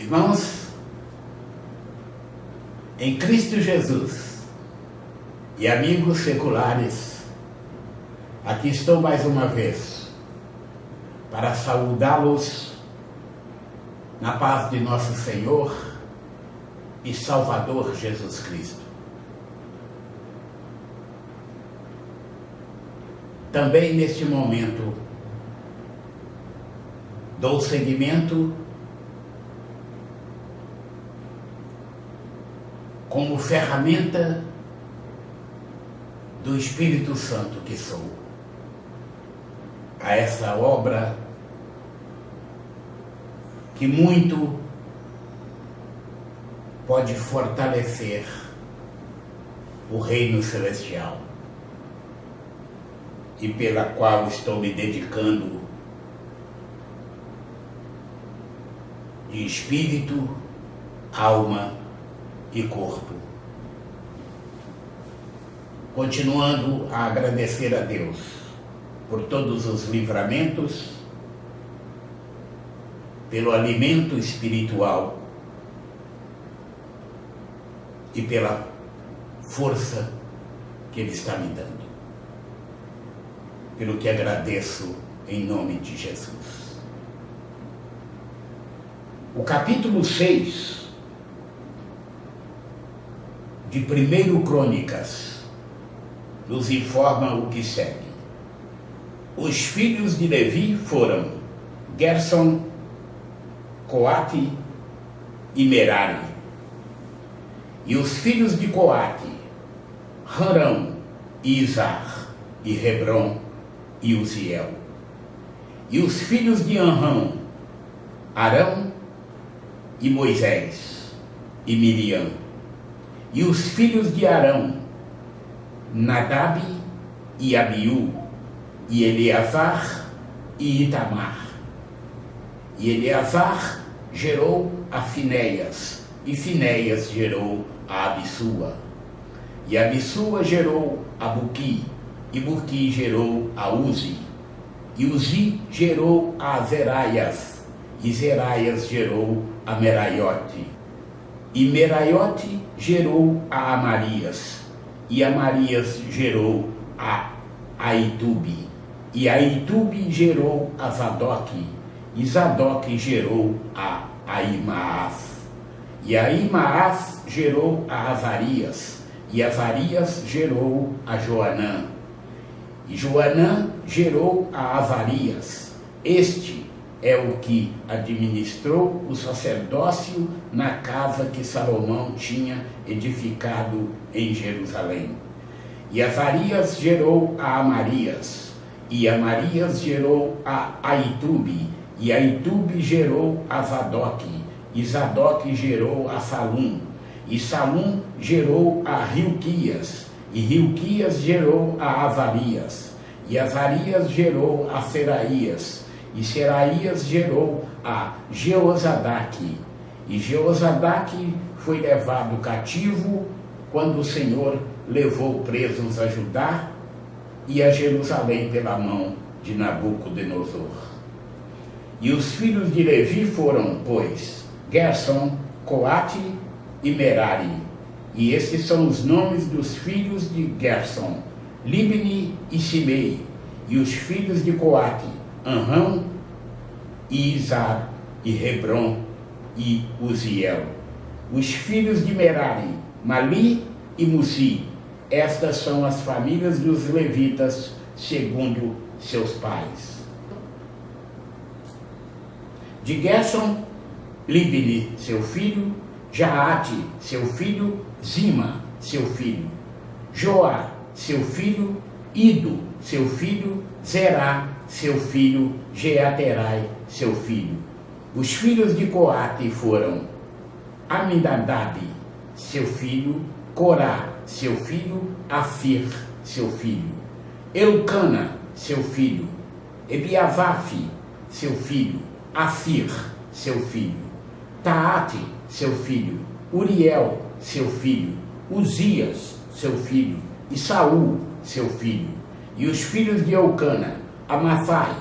Irmãos, em Cristo Jesus e amigos seculares, aqui estou mais uma vez para saudá-los na paz de nosso Senhor e Salvador Jesus Cristo. Também neste momento dou seguimento como ferramenta do Espírito Santo que sou, a essa obra que muito pode fortalecer o reino celestial e pela qual estou me dedicando de espírito, alma e corpo. Continuando a agradecer a Deus por todos os livramentos, pelo alimento espiritual e pela força que Ele está me dando. Pelo que agradeço em nome de Jesus. O capítulo 6 de 1 Crônicas nos informa o que segue. Os filhos de Levi foram Gerson, Coate e Merari. E os filhos de Coate, Harão, e Izar, e Hebron, e Uziel. E os filhos de Arão, Arão e Moisés, e Miriam. E os filhos de Arão, Nadab e Abiú, e Eleazar e Itamar. E Eleazar gerou a Finéias, e Finéias gerou a Abissua. E Abissua gerou a Buqui, e Buqui gerou a Uzi. E Uzi gerou a Zeraias, e Zeraias gerou a Meraiote. E Meraiote gerou a Amarias, e Amarias gerou a Aitube. E Aitube gerou a Zadoque, e Zadoque gerou a Aimaas. E Aimaas gerou a Azarias, e Azarias gerou a Joanã. E Joanã gerou a Azarias. Este é o que administrou o sacerdócio na casa que Salomão tinha edificado em Jerusalém. E Azarias gerou a Amarias, e Amarias gerou a Aitube, e Aitube gerou a Zadoque, e Zadoque gerou a Salum, e Salum gerou a Hilquias, e Hilquias gerou a Azarias, e Azarias gerou a Seraías, e Seraías gerou a Jeozadaque, e Jeozadaque foi levado cativo quando o Senhor levou presos a Judá e a Jerusalém pela mão de Nabucodonosor. E os filhos de Levi foram, pois, Gerson, Coate e Merari. E esses são os nomes dos filhos de Gerson, Libni e Shimei. E os filhos de Coate, Arão e Izar e Hebron e Uziel. Os filhos de Merari, Mali e Musi. Estas são as famílias dos levitas segundo seus pais. De Gerson, Libni, seu filho, Jaate, seu filho, Zima, seu filho, Joá, seu filho, Ido, seu filho, Zerá, seu filho, Jeaterai, seu filho. Os filhos de Coate foram Aminadab, seu filho, Corá, seu filho, Afir, seu filho, Eucana, seu filho, Ebiavaf, seu filho, Afir, seu filho, Taate, seu filho, Uriel, seu filho, Uzias, seu filho, e Saul, seu filho. E os filhos de Eucana, Amathai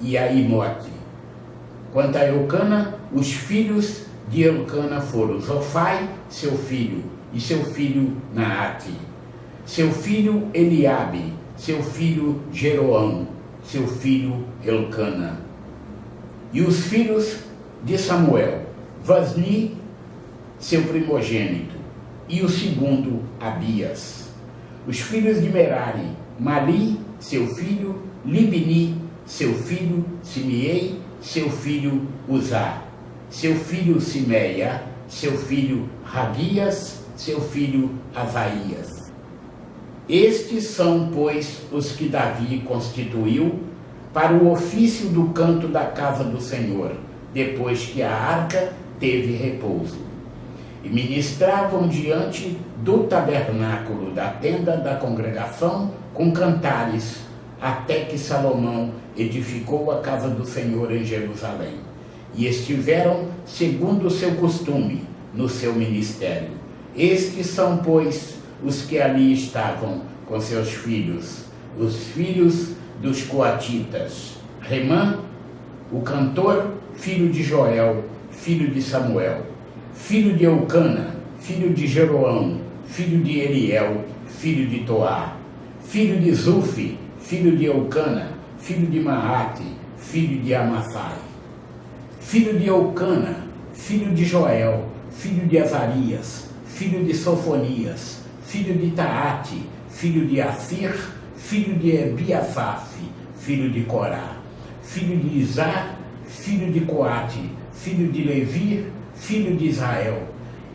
e Aimote. Quanto a Eucana, os filhos de Elcana foram Zofai, seu filho, e seu filho Naate, seu filho Eliabe, seu filho Jeroão, seu filho Elcana. E os filhos de Samuel, Vasni, seu primogênito, e o segundo, Abias. Os filhos de Merari, Mali, seu filho, Libni, seu filho, Simeei, seu filho, Uzá, seu filho, Simeia, seu filho, Raguias, seu filho, Asaías. Estes são, pois, os que Davi constituiu para o ofício do canto da casa do Senhor, depois que a arca teve repouso. E ministravam diante do tabernáculo da tenda da congregação com cantares, até que Salomão edificou a casa do Senhor em Jerusalém. E estiveram segundo o seu costume no seu ministério. Estes são, pois, os que ali estavam com seus filhos, os filhos dos coatitas: Remã, o cantor, filho de Joel, filho de Samuel, filho de Eucana, filho de Jeroão, filho de Eliel, filho de Toá, filho de Zufi, filho de Eucana, filho de Maate, filho de Amassai, filho de Eucana, filho de Joel, filho de Azarias, filho de Sofonias, filho de Taate, filho de Assir, filho de Ebiasaf, filho de Corá, filho de Izar, filho de Coate, filho de Levi, filho de Israel.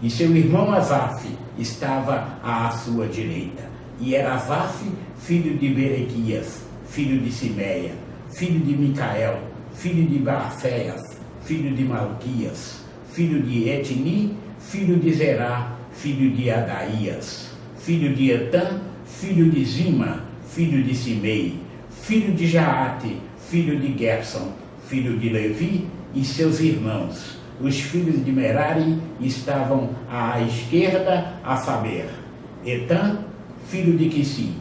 E seu irmão Asaf estava à sua direita. E era Asaf, filho de Berequias, filho de Simeia, filho de Micael, filho de Baaféas, filho de Malquias, filho de Etni, filho de Zerá, filho de Adaías, filho de Etã, filho de Zima, filho de Simei, filho de Jaate, filho de Gerson, filho de Levi, e seus irmãos. Os filhos de Merari estavam à esquerda, a saber, Etã, filho de Quissi,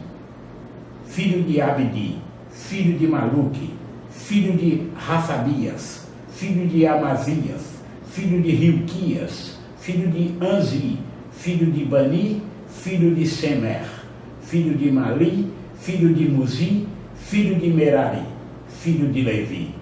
filho de Abdi, filho de Maluque, filho de Rassabias, filho de Amazias, filho de Hilquias, filho de Anzi, filho de Bani, filho de Semer, filho de Mali, filho de Muzi, filho de Merari, filho de Levi.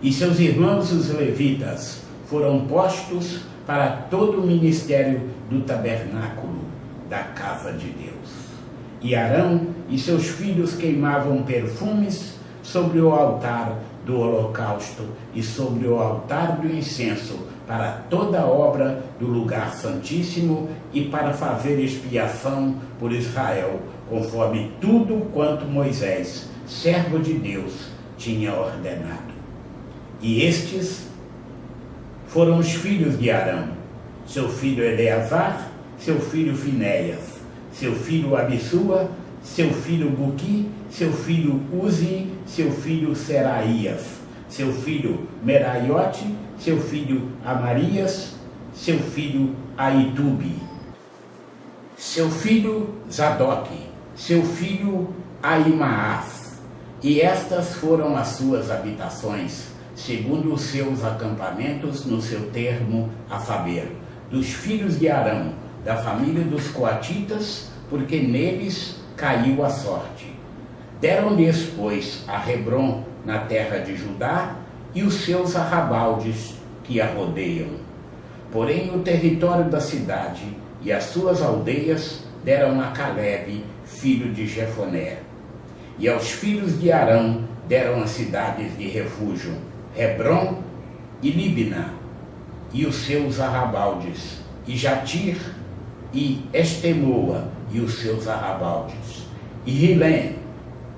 E seus irmãos, os levitas, foram postos para todo o ministério do tabernáculo da casa de Deus. E Arão e seus filhos queimavam perfumes sobre o altar do holocausto e sobre o altar do incenso, para toda a obra do lugar santíssimo e para fazer expiação por Israel, conforme tudo quanto Moisés, servo de Deus, tinha ordenado. E estes foram os filhos de Arão: seu filho Eleazar, seu filho Finéias, seu filho Abissua, seu filho Buqui, seu filho Uzi, seu filho Seraías, seu filho Meraiote, seu filho Amarias, seu filho Aitubi, seu filho Zadoque, seu filho Aimaas. E estas foram as suas habitações, segundo os seus acampamentos no seu termo, a saber, dos filhos de Arão, da família dos coatitas, porque neles caiu a sorte. Deram-lhes, pois, a Hebrom na terra de Judá e os seus arrabaldes que a rodeiam. Porém, o território da cidade e as suas aldeias deram a Calebe, filho de Jefoné. E aos filhos de Arão deram as cidades de refúgio, Hebrom e Libna, e os seus arrabaldes, e Jatir e Estemoa, e os seus arrabaldes, e Hilém,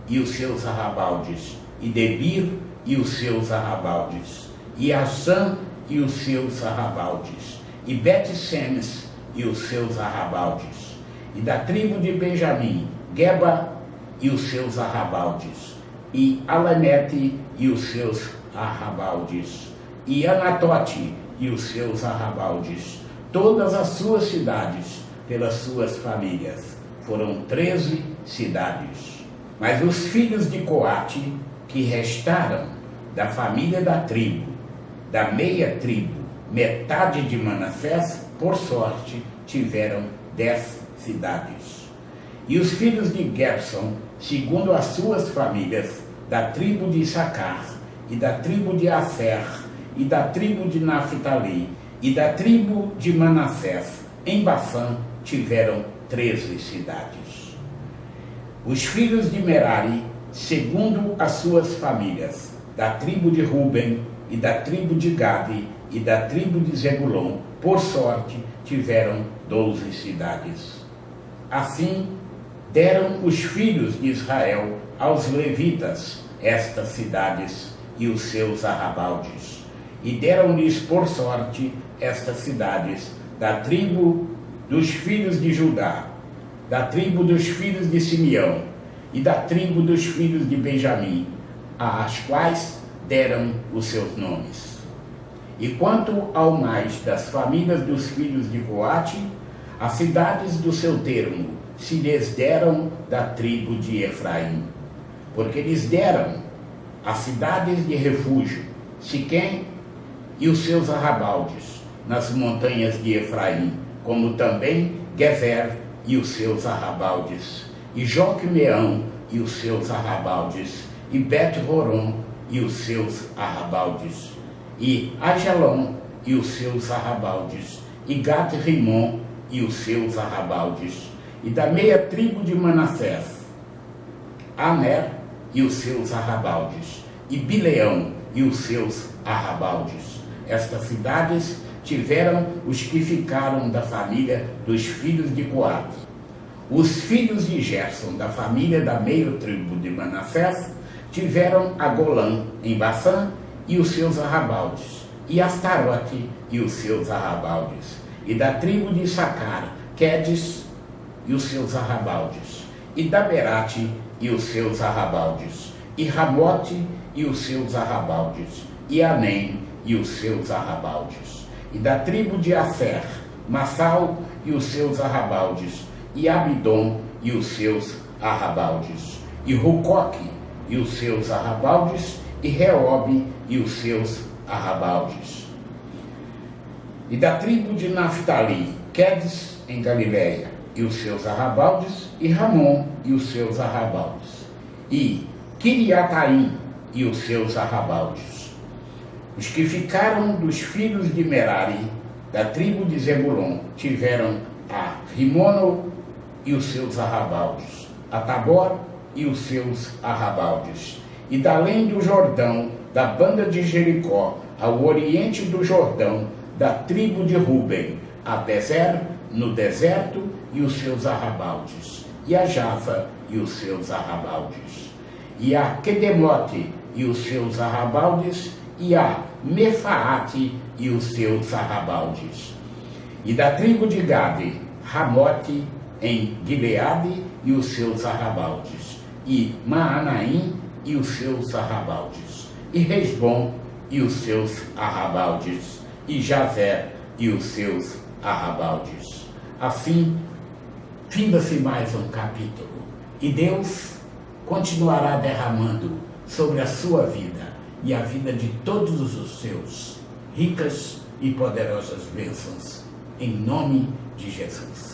e os seus arrabaldes, e Debir, e os seus arrabaldes, e Assã, e os seus arrabaldes, e Bet-Semes, e os seus arrabaldes, e da tribo de Benjamim, Geba, e os seus arrabaldes, e Alamete, e os seus arrabaldes, e Anatote, e os seus arrabaldes, todas as suas cidades, pelas suas famílias. Foram 13 cidades. Mas os filhos de Coate, que restaram da família da tribo, da meia tribo, metade de Manassés, por sorte, tiveram 10 cidades. E os filhos de Gerson, segundo as suas famílias, da tribo de Issacar, e da tribo de Aser, e da tribo de Naphtali, e da tribo de Manassés, em Bassã, tiveram 13 cidades. Os filhos de Merari, segundo as suas famílias, da tribo de Ruben, e da tribo de Gade, e da tribo de Zebulon, por sorte, tiveram 12 cidades. Assim, deram os filhos de Israel aos levitas estas cidades e os seus arrabaldes, e deram-lhes por sorte estas cidades da tribo dos filhos de Judá, da tribo dos filhos de Simeão e da tribo dos filhos de Benjamim, às quais deram os seus nomes. E quanto ao mais das famílias dos filhos de Coate, as cidades do seu termo se lhes deram da tribo de Efraim, porque lhes deram as cidades de refúgio, Siquém e os seus arrabaldes, nas montanhas de Efraim, como também Gezer e os seus arrabaldes, e Joquemeão e os seus arrabaldes, e Bet-Horon e os seus arrabaldes, e Ajalon e os seus arrabaldes, e Gat-Rimon e os seus arrabaldes, e da meia tribo de Manassés, Aner e os seus arrabaldes, e Bileão e os seus arrabaldes. Estas cidades tiveram os que ficaram da família dos filhos de Coate. Os filhos de Gerson, da família da meia tribo de Manassés, tiveram a Golã em Bassã e os seus arrabaldes, e Astarote e os seus arrabaldes, e da tribo de Issacar, Quedes e os seus arrabaldes, e Daberate e os seus arrabaldes, e Ramote e os seus arrabaldes, e Anem e os seus arrabaldes, e da tribo de Aser, Massal e os seus arrabaldes, e Abidom e os seus arrabaldes, e Rucoque e os seus arrabaldes, e Reobe e os seus arrabaldes. E da tribo de Naphtali, Quedes em Galileia e os seus arrabaldes, e Ramon e os seus arrabaldes, e Kiriataim e os seus arrabaldes. Os que ficaram dos filhos de Merari, da tribo de Zebulon, tiveram a Rimono e os seus arrabaldes, a Tabor e os seus arrabaldes, e da além do Jordão, da banda de Jericó, ao oriente do Jordão, da tribo de Ruben, a Bezer, no deserto, e os seus arrabaldes, e a Java e os seus arrabaldes, e a Quedemote e os seus arrabaldes, e a Mefaate e os seus arrabaldes. E da tribo de Gade, Ramote em Gileade e os seus arrabaldes, e Maanaim e os seus arrabaldes, e Resbom e os seus arrabaldes, e Jazer e os seus arrabaldes. Assim, finda-se mais um capítulo, e Deus continuará derramando sobre a sua vida e a vida de todos os seus ricas e poderosas bênçãos, em nome de Jesus.